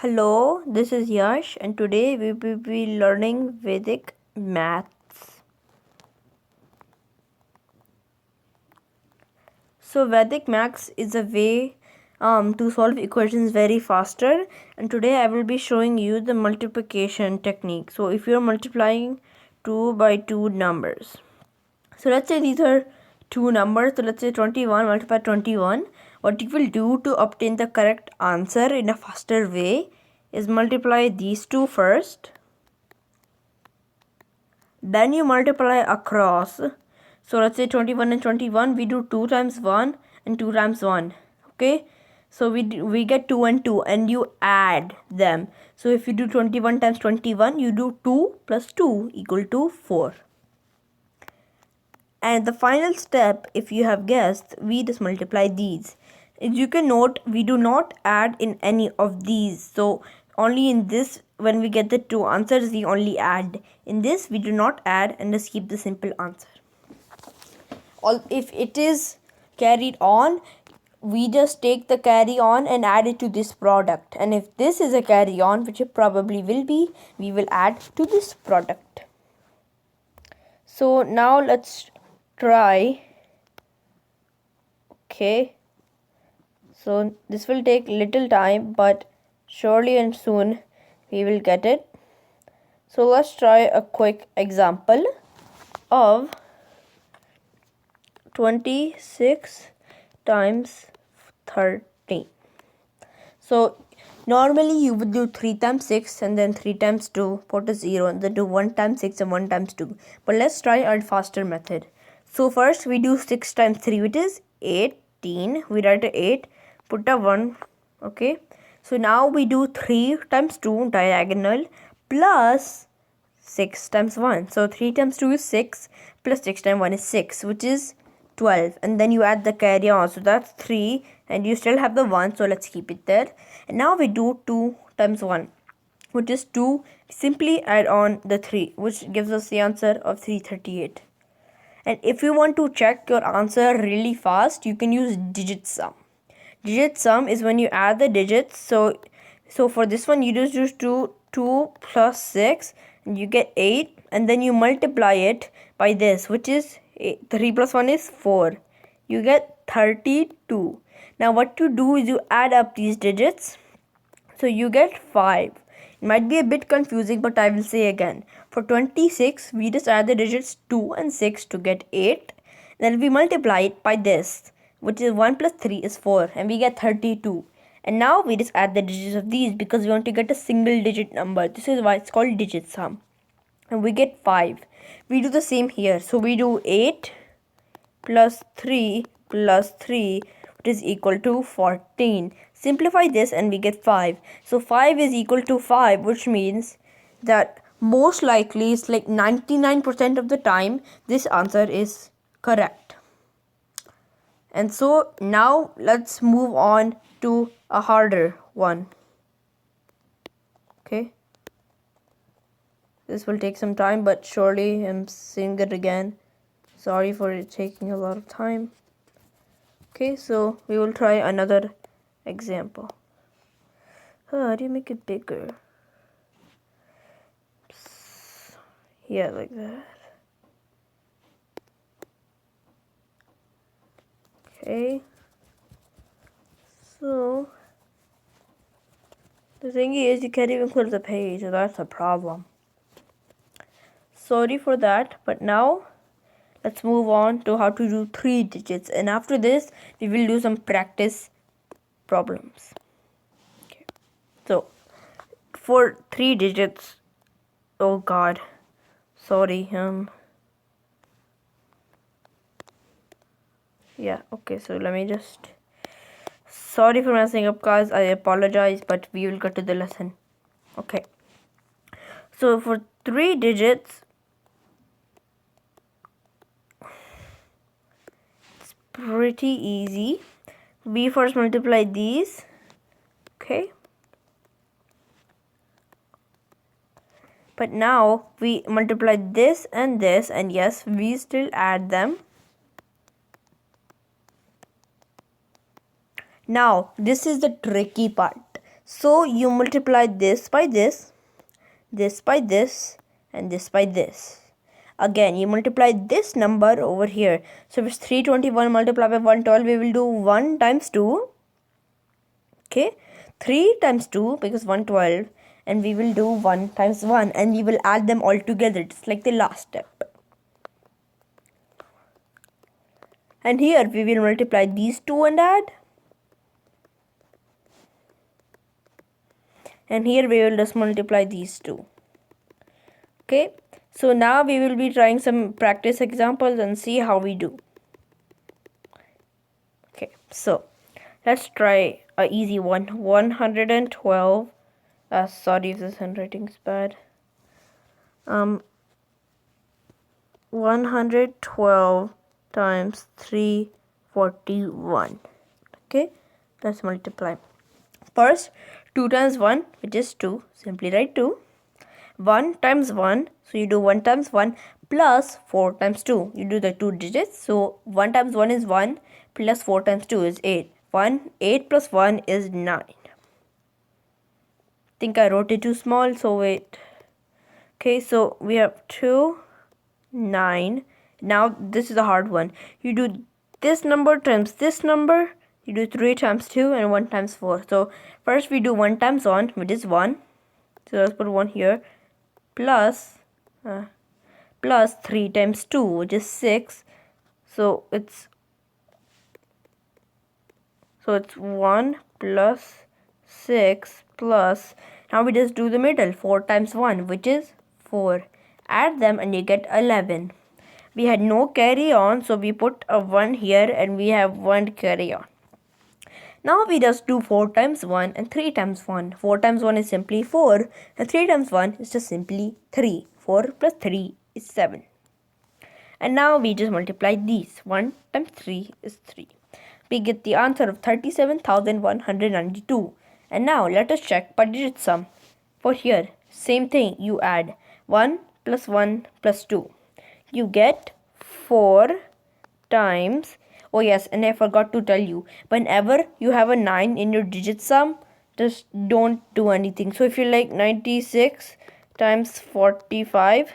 Hello, this is Yash, and today we will be learning Vedic maths. So Vedic maths is a way to solve equations very faster, and today I will be showing you the multiplication technique. So if you're multiplying 2 by 2 numbers, so let's say these are two numbers, so let's say 21 multiply 21. What you will do to obtain the correct answer in a faster way is multiply these two first, then you multiply across. So let's say 21 and 21, we do 2 times 1 and 2 times 1. Okay, so we get 2 and 2, and you add them. So if you do 21 times 21, you do 2 plus 2 equal to 4. And the final step, if you have guessed, we just multiply these. As you can note, we do not add in any of these. So only in this, when we get the two answers, we only add. In this, we do not add and just keep the simple answer. If it is carried on, we just take the carry on and add it to this product. And if this is a carry on, which it probably will be, we will add to this product. So now let's try. Okay, so this will take little time, but surely and soon we will get it. So let's try a quick example of 26 times 13. So normally you would do 3 times 6 and then 3 times 2, put a 0, and then do 1 times 6 and 1 times 2. But let's try a faster method. So first we do 6 times 3, which is 18. We write a 8, put a 1. Okay. So now we do 3 times 2 diagonal plus 6 times 1. So 3 times 2 is 6 plus 6 times 1 is 6, which is 12. And then you add the carry on. So that's 3 and you still have the 1. So let's keep it there. And now we do 2 times 1, which is 2. Simply add on the 3, which gives us the answer of 338. And if you want to check your answer really fast, you can use digit sum. Digit sum is when you add the digits. So for this one, you just do 2 plus 6 and you get 8, and then you multiply it by this, which is 3 plus 1 is 4. You get 32. Now what you do is you add up these digits. So you get 5. It might be a bit confusing, but I will say again. For 26, we just add the digits 2 and 6 to get 8. Then we multiply it by this, which is 1 plus 3 is 4, and we get 32. And now we just add the digits of these because we want to get a single digit number. This is why it's called digit sum. And we get 5. We do the same here. So we do 8 plus 3 plus 3, which is equal to 14. Simplify this and we get 5. So 5 is equal to 5, which means that most likely it's like 99% of the time this answer is correct. And so now let's move on to a harder one. Okay. This will take some time, but surely I'm saying it again. Sorry for it taking a lot of time. Okay, so we will try another example. How do you make it bigger? Yeah, like that. Okay. So the thing is, you can't even close the page, so that's a problem. Sorry for that, but now let's move on to how to do 3 digits, and after this we will do some practice problems. Okay. So for 3 digits, oh god, sorry, yeah, okay, so let me just, sorry for messing up guys, I apologize, but we will get to the lesson. Okay, so for 3 digits, it's pretty easy. We first multiply these. Okay, but now we multiply this, and yes, we still add them. Now this is the tricky part. So you multiply this by this by this, and this by this. Again, you multiply this number over here. So if it's 321 multiplied by 112, we will do 1 times 2. Okay, 3 times 2 because 112, and we will do 1 times 1, and we will add them all together just like the last step. And here we will multiply these two and add. And here we will just multiply these two. Okay, so now we will be trying some practice examples and see how we do. Okay, so let's try a easy one. 112. Sorry if this handwriting is bad. 112 times 341. Okay, let's multiply. First, 2 times 1, which is 2. Simply write 2. 1 times 1, so you do 1 times 1 plus 4 times 2. You do the 2 digits. So 1 times 1 is 1 plus 4 times 2 is 8. 8 plus 1 is 9. Think I wrote it too small, so wait. Okay, so we have 2, 9. Now this is a hard one. You do this number times this number. You do 3 times 2 and 1 times 4. So first we do 1 times 1, which is 1. So let's put 1 here. Plus 3 times 2, which is 6. So it's 1 plus 6 plus, now we just do the middle, 4 times 1, which is 4. Add them and you get 11. We had no carry on, so we put a 1 here and we have 1 carry on. Now we just do 4 times 1 and 3 times 1. 4 times 1 is simply 4 and 3 times 1 is just simply 3. 4 plus 3 is 7. And now we just multiply these. 1 times 3 is 3. We get the answer of 37,192. And now let us check per digit sum. For here, same thing, you add 1 plus 1 plus 2. You get 4 times, oh yes, and I forgot to tell you, whenever you have a 9 in your digit sum, just don't do anything. So if you like 96 times 45,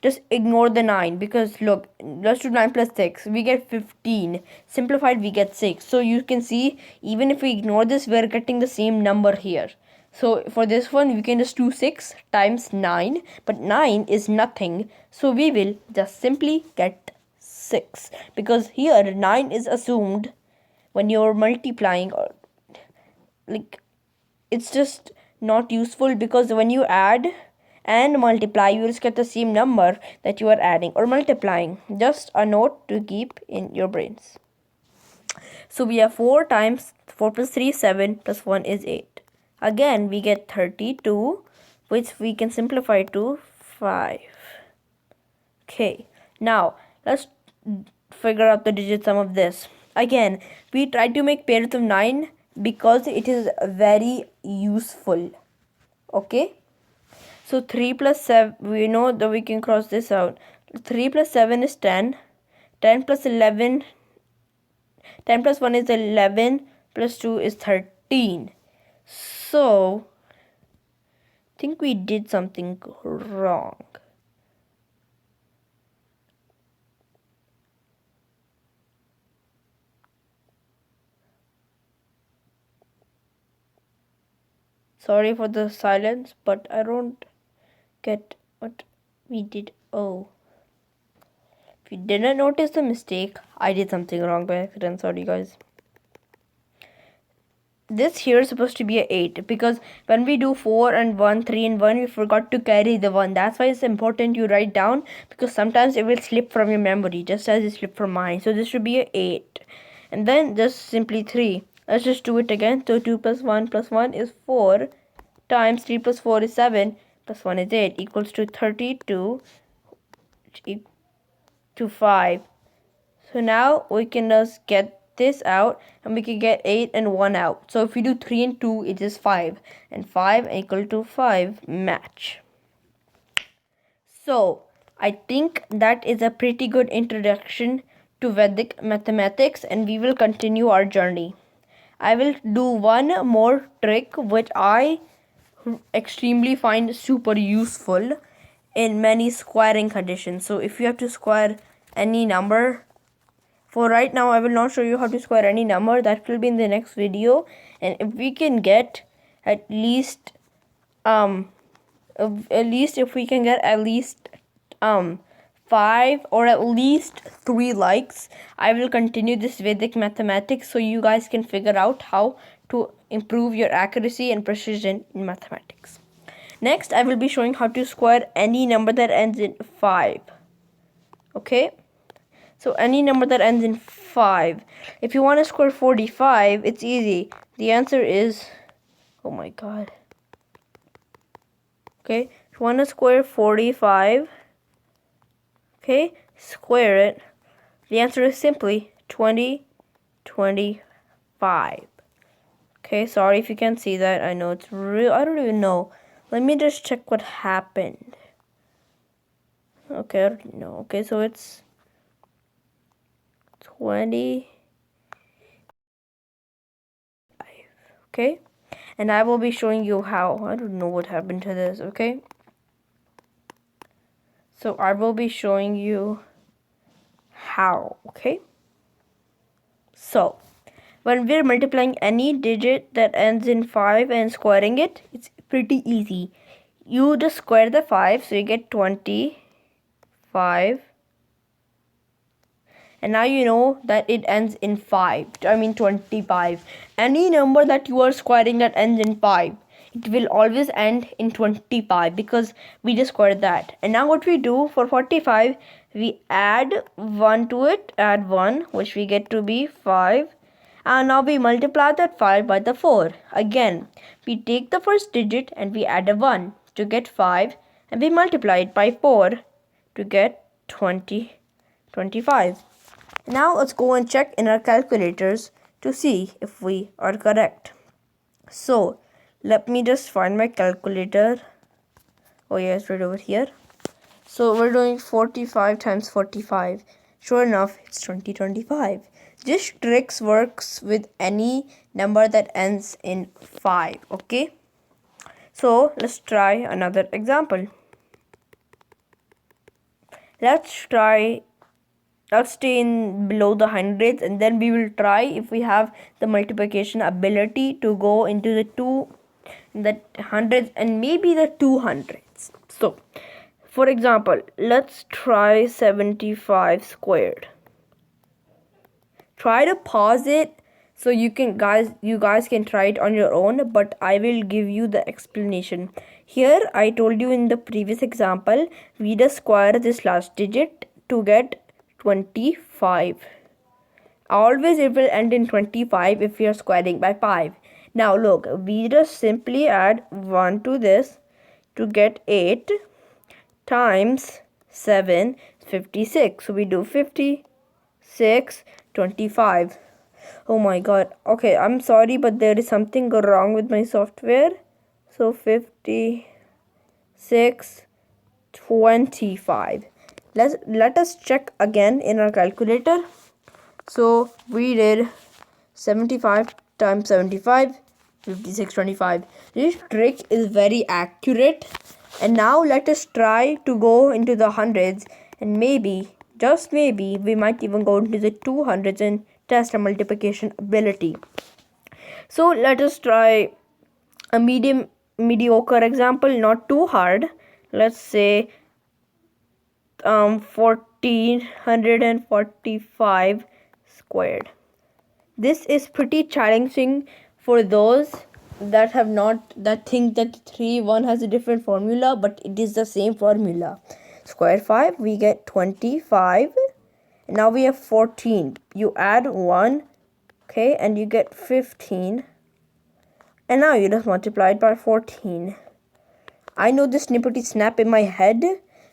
just ignore the 9, because look, let's do 9 plus 6, we get 15. Simplified, we get 6. So you can see, even if we ignore this, we're getting the same number here. So for this one, we can just do 6 times 9, but 9 is nothing. So we will just simply get 6, because here 9 is assumed when you're multiplying, or like, it's just not useful, because when you add and multiply, you will get the same number that you are adding or multiplying. Just a note to keep in your brains. So we have 4 times 4 plus 3 is 7 plus 1 is 8. Again we get 32, which we can simplify to 5. Okay, now let's figure out the digit sum of this. Again, we try to make pairs of 9 because it is very useful. Okay, so 3 plus 7, we know that we can cross this out. 3 plus 7 is 10. 10 plus 11, 10 plus 1 is 11, plus 2 is 13. So, I think we did something wrong. Sorry for the silence, but I don't get what we did. Oh. If you didn't notice the mistake, I did something wrong by accident. Sorry, guys. This here is supposed to be a 8, because when we do 4 and 1, 3 and 1, we forgot to carry the 1. That's why it's important you write down, because sometimes it will slip from your memory, just as it slipped from mine. So this should be a 8. And then just simply 3. Let's just do it again. So 2 plus 1 is 4 times 3 plus 4 is 7 plus 1 is 8 equals to 32 to 5. So now we can just get this out, and we can get 8 and 1 out. So if we do 3 and 2, it is 5, and 5 equal to 5 match. So I think that is a pretty good introduction to Vedic mathematics, and we will continue our journey. I will do one more trick which I extremely find super useful in many squaring conditions. So if you have to square any number, for right now I will not show you how to square any number. That will be in the next video. And if we can get at least if we can get at least 5 or at least 3 likes, I will continue this Vedic mathematics so you guys can figure out how to improve your accuracy and precision in mathematics. Next, I will be showing how to square any number that ends in 5. Okay? So any number that ends in 5. If you want to square 45, it's easy. The answer is, oh my god. Okay, if you want to square 45, okay, square it. The answer is simply 25. Okay, sorry if you can't see that. I know it's real. I don't even know. Let me just check what happened. Okay, I don't know. Okay, so it's 25. Okay, and I will be showing you how. I don't know what happened to this. Okay, so I will be showing you how. Okay, so when we're multiplying any digit that ends in 5 and squaring it, it's pretty easy. You just square the 5, so you get 25. And now you know that it ends in 25. Any number that you are squaring that ends in 5, it will always end in 25 because we just squared that. And now what we do for 45, we add 1 to it, add 1, which we get to be 5. And now we multiply that 5 by the 4. Again, we take the first digit and we add a 1 to get 5. And we multiply it by 4 to get 25. Now let's go and check in our calculators to see if we are correct. So let me just find my calculator. Oh yes, right over here. So we're doing 45 times 45. Sure enough, it's 2025. This trick works with any number that ends in 5. Okay. So let's try another example. Let's stay in below the hundreds, and then we will try if we have the multiplication ability to go into the hundreds and maybe the 200s. So for example, let's try 75 squared. Try to pause it so you guys can try it on your own, but I will give you the explanation. Here I told you in the previous example, we just square this last digit to get 25. Always it will end in 25 if we are squaring by 5. Now look, we just simply add 1 to this to get 8 times 7 is 56. So we do 56, 25. Oh my god. Okay, I'm sorry, but there is something wrong with my software. So 56, 25. Let us check again in our calculator. So we did 75 times 75, 56, 25. This trick is very accurate. And now let us try to go into the hundreds, and maybe, just maybe, we might even go into the 200s and test our multiplication ability. So let us try a mediocre example, not too hard. Let's say 1445 squared. This is pretty challenging for those that think that 3-1 has a different formula, but it is the same formula. Square 5, we get 25. And now we have 14. You add 1, okay, and you get 15. And now you just multiply it by 14. I know this nippity snap in my head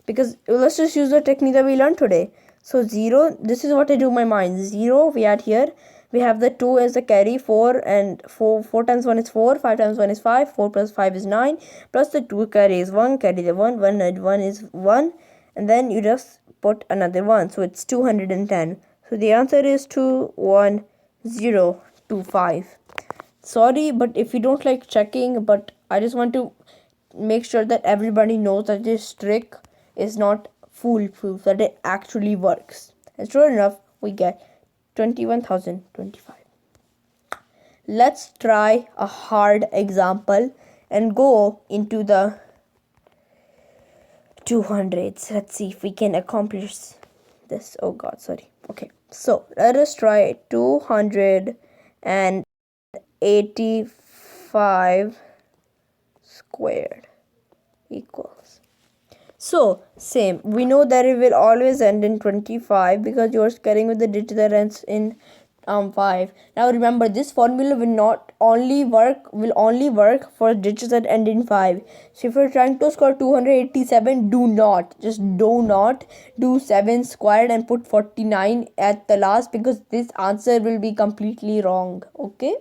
because let's just use the technique that we learned today. So 0, this is what I do in my mind. 0, we add here. We have the 2 as a carry, 4 and 4 times 1 is 4, 5 times 1 is 5, 4 plus 5 is 9, plus the 2 carry is 1, carry the 1 and 1 is 1, and then you just put another 1, so it's 210. So the answer is 21025. sorry, but if you don't like checking, but I just want to make sure that everybody knows that this trick is not foolproof, that it actually works. And sure enough, we get 21,025. Let's try a hard example and go into the 200s. Let's see if we can accomplish this. Oh god, sorry. Okay, so let us try 285 squared equals. So same, we know that it will always end in 25 because you're squaring with the digit that ends in 5. Now remember, this formula will only work for digits that end in 5. So if you're trying to score 287, do not do 7 squared and put 49 at the last, because this answer will be completely wrong. Okay,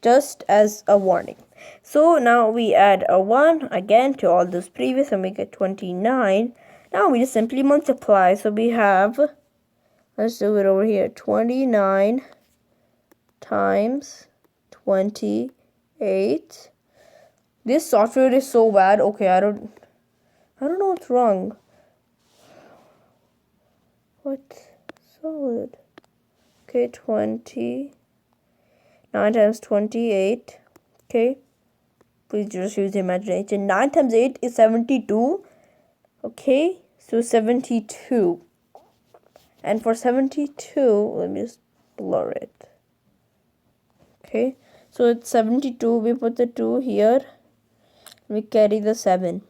just as a warning. So now we add a 1 again to all those previous and we get 29. Now we just simply multiply. So we have, let's do it over here, 29 times 28. This software is so bad. Okay, I don't know what's wrong. What? Solid. Okay, 29 times 28. Okay, please just use imagination. 9 times 8 is 72. Okay, so 72. And for 72, let me just blur it. Okay, so it's 72. We put the 2 here. We carry the 7.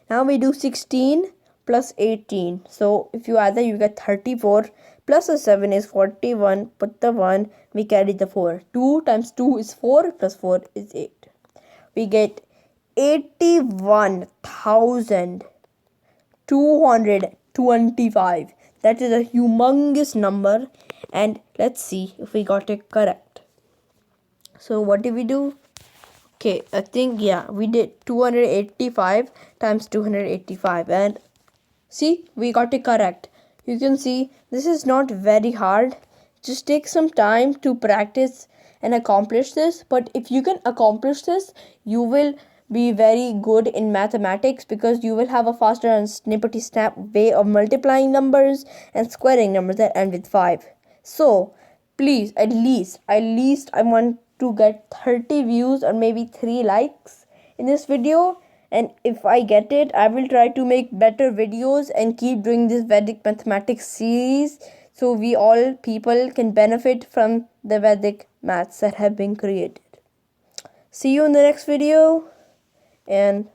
Now we do 16 plus 18. So if you add that, you get 34. Plus the 7 is 41. Put the 1. We carry the 4. 2 times 2 is 4. Plus 4 is 8. We get 81,225. That is a humongous number. And let's see if we got it correct. So what did we do? Okay, I think, yeah, we did 285 times 285. And see, we got it correct. You can see this is not very hard. Just take some time to practice and accomplish this. But if you can accomplish this, you will be very good in mathematics, because you will have a faster and snippety snap way of multiplying numbers and squaring numbers that end with 5. So please, at least I want to get 30 views or maybe 3 likes in this video. And if I get it, I will try to make better videos and keep doing this Vedic mathematics series, so we all people can benefit from the Vedic maths that have been created. See you in the next video, and